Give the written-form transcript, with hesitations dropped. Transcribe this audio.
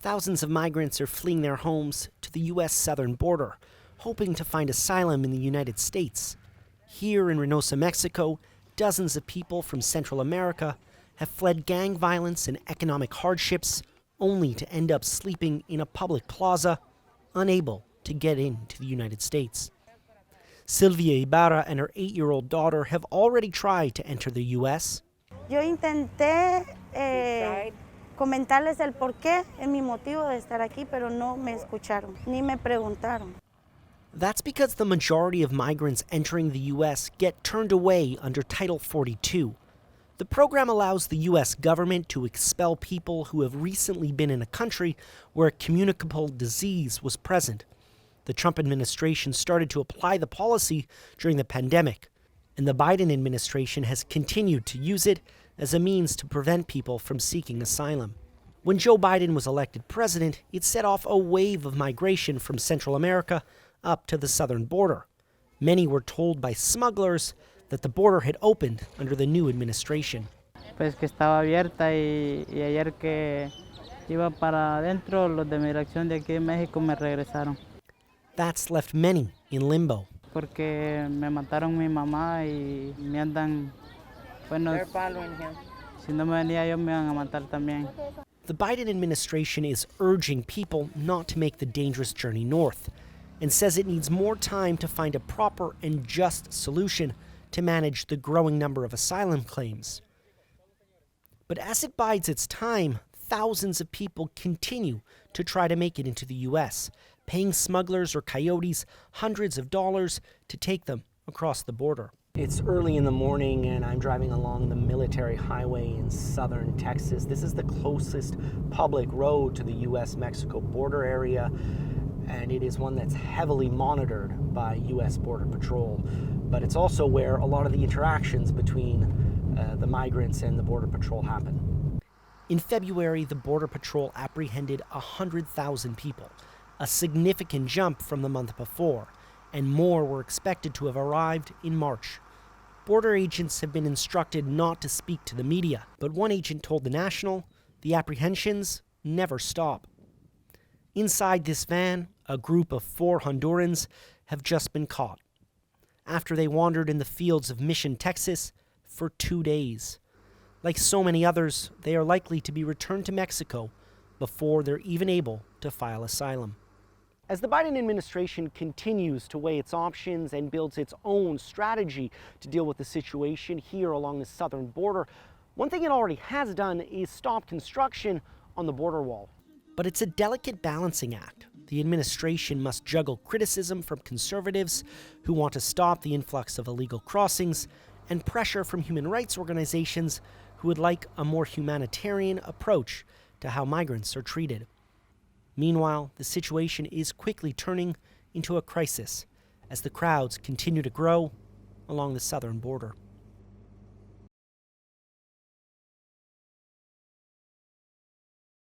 Thousands of migrants are fleeing their homes to the U.S. southern border, hoping to find asylum in the United States. Here in Reynosa, Mexico, dozens of people from Central America have fled gang violence and economic hardships, only to end up sleeping in a public plaza, unable to get into the United States. Sylvia Ibarra and her 8-year-old daughter have already tried to enter the U.S. Yo intenté comentarles el porqué, mi motivo de estar aquí, pero no me escucharon, ni me preguntaron. That's because the majority of migrants entering the U.S. get turned away under Title 42. The program allows the U.S. government to expel people who have recently been in a country where a communicable disease was present. The Trump administration started to apply the policy during the pandemic, and the Biden administration has continued to use it as a means to prevent people from seeking asylum. When Joe Biden was elected president, it set off a wave of migration from Central America up to the southern border. Many were told by smugglers that the border had opened under the new administration. Pues que estaba abierta y ayer que iba para adentro, los de migración de aquí de México me regresaron. That's left many in limbo. Porque me mataron mi mamá y me andan, bueno, si no me venía yo me iban a matar también. The Biden administration is urging people not to make the dangerous journey north and says it needs more time to find a proper and just solution to manage the growing number of asylum claims. But as it bides its time, thousands of people continue to try to make it into the U.S., paying smugglers or coyotes hundreds of dollars to take them across the border. It's early in the morning and I'm driving along the military highway in southern Texas. This is the closest public road to the U.S.-Mexico border area, and it is one that's heavily monitored by U.S. Border Patrol. But it's also where a lot of the interactions between the migrants and the Border Patrol happen. In February, the Border Patrol apprehended 100,000 people, a significant jump from the month before, and more were expected to have arrived in March. Border agents have been instructed not to speak to the media, but one agent told The National the apprehensions never stop. Inside this van, a group of 4 Hondurans have just been caught after they wandered in the fields of Mission, Texas for 2 days. Like so many others, they are likely to be returned to Mexico before they're even able to file asylum. As the Biden administration continues to weigh its options and builds its own strategy to deal with the situation here along the southern border, one thing it already has done is stop construction on the border wall. But it's a delicate balancing act. The administration must juggle criticism from conservatives who want to stop the influx of illegal crossings and pressure from human rights organizations who would like a more humanitarian approach to how migrants are treated. Meanwhile, the situation is quickly turning into a crisis as the crowds continue to grow along the southern border.